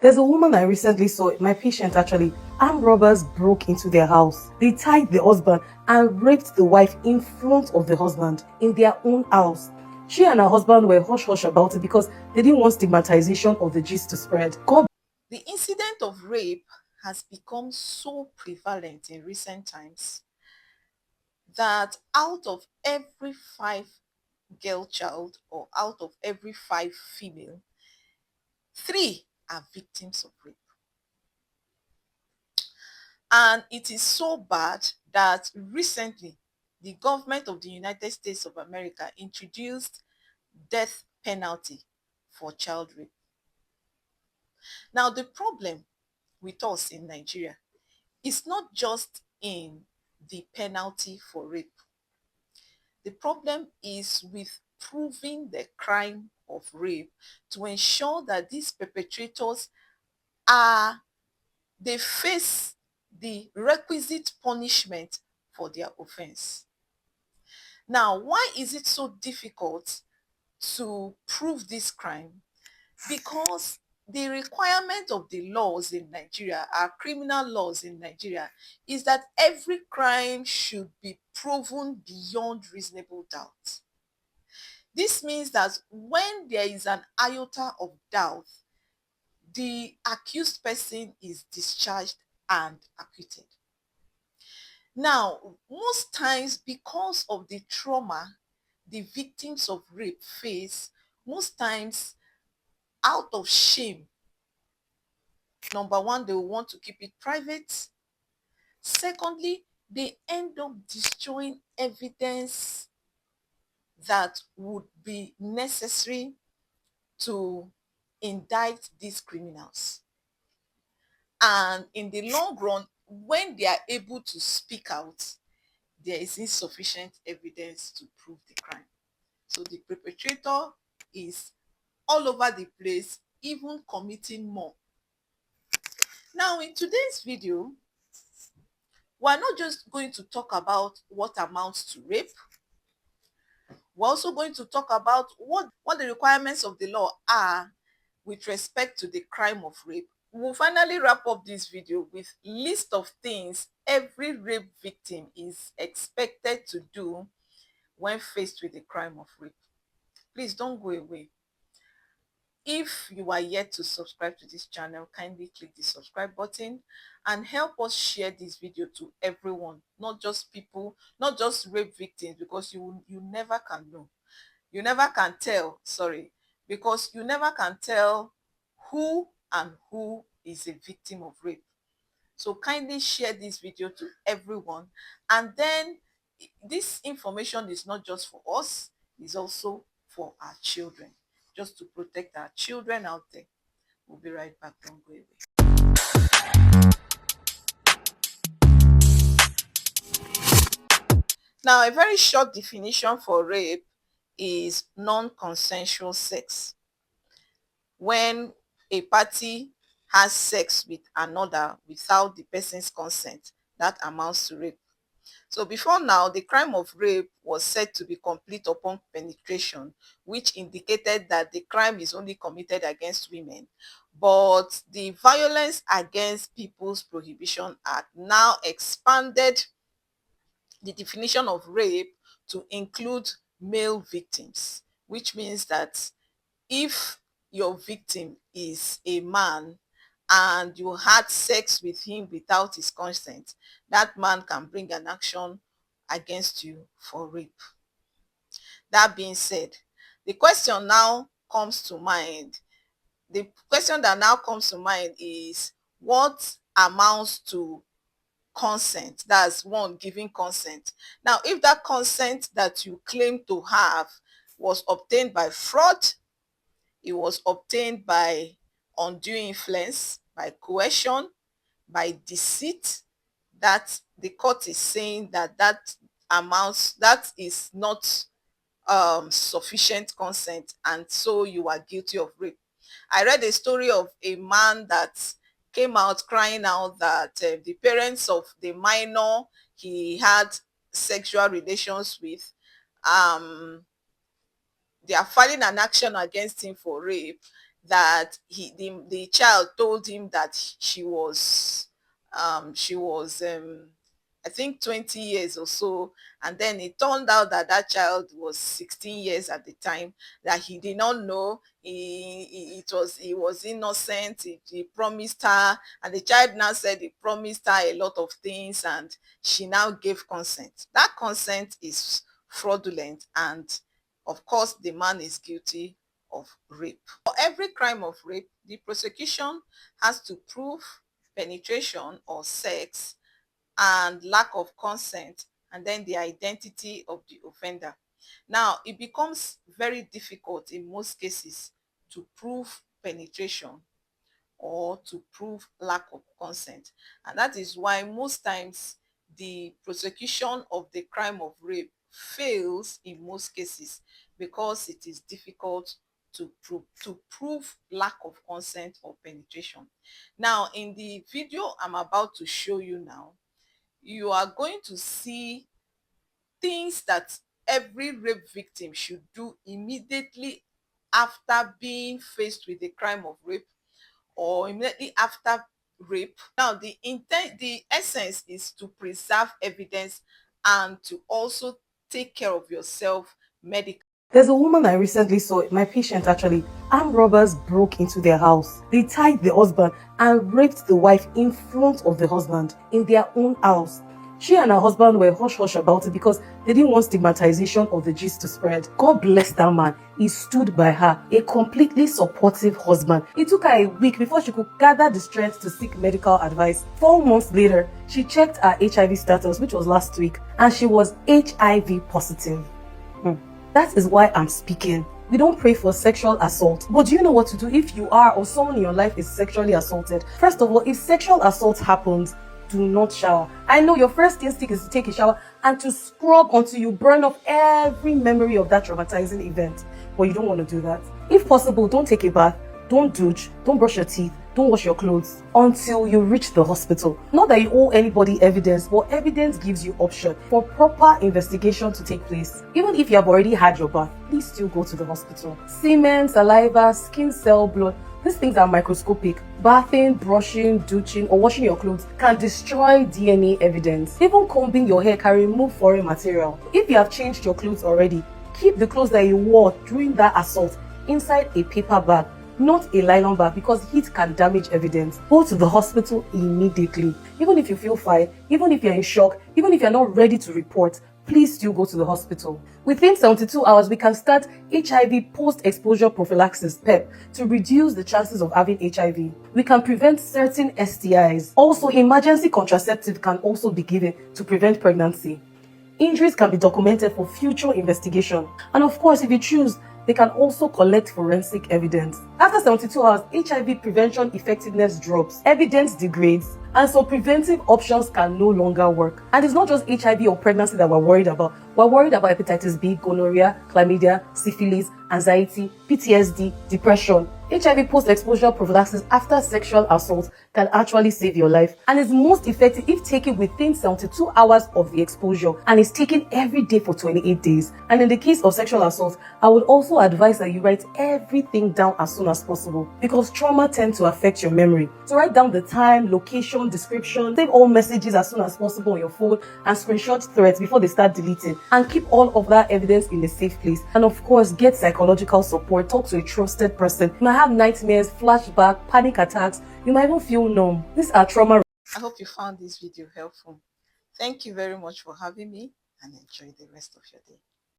There's a woman I recently saw, my patient actually. Armed robbers broke into their house. They tied the husband and raped the wife in front of the husband in their own house. She and her husband were hush hush about it because they didn't want stigmatization of the gist to spread. God. The incident of rape has become so prevalent in recent times that out of every five girl child or out of every five female, three are victims of rape. And it is so bad that recently the government of the United States of America introduced death penalty for child rape. Now, the problem with us in Nigeria is not just in the penalty for rape. The problem is with proving the crime of rape to ensure that these perpetrators are they face the requisite punishment for their offense. Now, why is it so difficult to prove this crime? Because the requirement of the laws in Nigeria, our criminal laws in Nigeria, is that every crime should be proven beyond reasonable doubt. This means that when there is an iota of doubt, the accused person is discharged and acquitted. Now, most times, because of the trauma the victims of rape face, most times out of shame, number one, they will want to keep it private. Secondly, they end up destroying evidence that would be necessary to indict these criminals. And in the long run, when they are able to speak out, there is insufficient evidence to prove the crime. So the perpetrator is all over the place, even committing more. Now, in today's video, we're not just going to talk about what amounts to rape. We're also going to talk about what the requirements of the law are with respect to the crime of rape. We'll finally wrap up this video with list of things every rape victim is expected to do when faced with the crime of rape. Please don't go away. If you are yet to subscribe to this channel, kindly click the subscribe button and help us share this video to everyone, not just people, not just rape victims, because you never can know. You never can tell, sorry, because you never can tell who and who is a victim of rape. So kindly share this video to everyone. And then this information is not just for us, it's also for our children, just to protect our children out there. We'll be right back. Don't go away. Now, a very short definition for rape is non-consensual sex. When a party has sex with another without the person's consent, that amounts to rape. So before now, the crime of rape was said to be complete upon penetration, which indicated that the crime is only committed against women. But the Violence Against People's Prohibition Act now expanded the definition of rape to include male victims, which means that if your victim is a man and you had sex with him without his consent, that man can bring an action against you for rape. That being said, the question now comes to mind. The question that now comes to mind is what amounts to consent? That's one, giving consent. Now, if that consent that you claim to have was obtained by fraud, it was obtained by undue influence, by coercion, by deceit, that the court is saying that that is not sufficient consent, and so you are guilty of rape. I read a story of a man that came out crying out that the parents of the minor he had sexual relations with, um, they are filing an action against him for rape. that the child told him that she was I think 20 years or so, and then it turned out that that child was 16 years at the time, that he did not know. He was innocent. He promised her, and the child now said he promised her a lot of things, and she now gave consent. That consent is fraudulent, and of course the man is guilty of rape. For every crime of rape, the prosecution has to prove penetration or sex and lack of consent, and then the identity of the offender. Now, it becomes very difficult in most cases to prove penetration or to prove lack of consent. And that is why most times the prosecution of the crime of rape fails in most cases, because it is difficult to prove lack of consent or penetration. Now, in the video I'm about to show you now, you are going to see things that every rape victim should do immediately after being faced with the crime of rape, or immediately after rape. Now, the essence is to preserve evidence and to also take care of yourself medically. There's a woman I recently saw, my patient actually. Armed robbers broke into their house. They tied the husband and raped the wife in front of the husband in their own house. She and her husband were hush-hush about it because they didn't want stigmatization of the gist to spread. God bless that man. He stood by her, a completely supportive husband. It took her a week before she could gather the strength to seek medical advice. 4 months later, she checked her HIV status, which was last week, and she was HIV positive. That is why I'm speaking. We don't pray for sexual assault. But do you know what to do if you are or someone in your life is sexually assaulted? First of all, if sexual assault happens, do not shower. I know your first instinct is to take a shower and to scrub until you burn off every memory of that traumatizing event. But you don't want to do that. If possible, don't take a bath, don't douche, don't brush your teeth, don't wash your clothes until you reach the hospital. Not that you owe anybody evidence, but evidence gives you option for proper investigation to take place. Even if you have already had your bath, please still go to the hospital. Semen, saliva, skin cell, blood, these things are microscopic. Bathing, brushing, douching, or washing your clothes can destroy DNA evidence. Even combing your hair can remove foreign material. If you have changed your clothes already, keep the clothes that you wore during that assault inside a paper bag, not a nylon bag, because heat can damage evidence. Go to the hospital immediately. Even if you feel fine, even if you're in shock, even if you're not ready to report, please still go to the hospital. Within 72 hours, we can start HIV post-exposure prophylaxis (PEP) to reduce the chances of having HIV. We can prevent certain STIs. Also, emergency contraceptive can also be given to prevent pregnancy. Injuries can be documented for future investigation. And of course, if you choose, they can also collect forensic evidence. After 72 hours, HIV prevention effectiveness drops, evidence degrades, and so preventive options can no longer work. And it's not just HIV or pregnancy that we're worried about. We're worried about hepatitis B, gonorrhea, chlamydia, syphilis, anxiety, PTSD, depression. HIV post-exposure prophylaxis after sexual assault can actually save your life, and is most effective if taken within 72 hours of the exposure and is taken every day for 28 days. And in the case of sexual assault, I would also advise that you write everything down as soon as possible, because trauma tends to affect your memory. So write down the time, location, description, save all messages as soon as possible on your phone, and screenshot threads before they start deleting, and keep all of that evidence in a safe place. And of course, get psychological support. Talk to a trusted person. You might have nightmares, flashback, panic attacks. You might even feel numb. These are trauma. I hope you found this video helpful. Thank you very much for having me, and enjoy the rest of your day.